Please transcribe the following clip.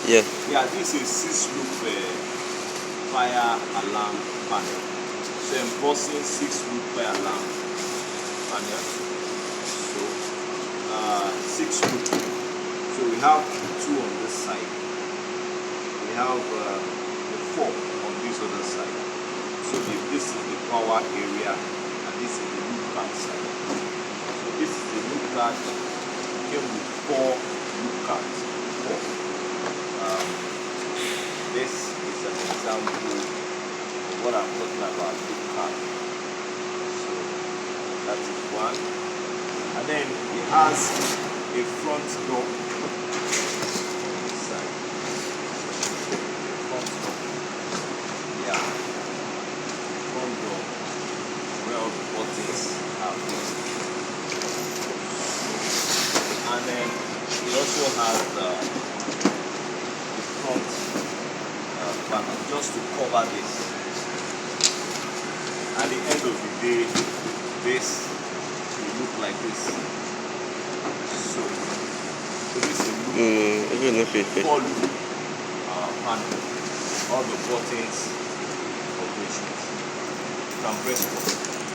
Yeah. Yeah, this is 6-loop fire alarm panel. So embossing 6-loop fire alarm panel. So 6-loop. So we have 2 on this side. We have the 4 on this other side. So this is the power area, and this is the loop card side. So this is the loop card. It came with 4 loop cards. 4. This is an example of what I'm talking about, loop card. So that is one. And then it has a front door on this side. A front door. Yeah. Front door where all the buttons are fixed. And then it also has the front panel just to cover this. At the end of the day, this will look like this. So this is a loop, 4-loop panel. All the buttons, operations. You can press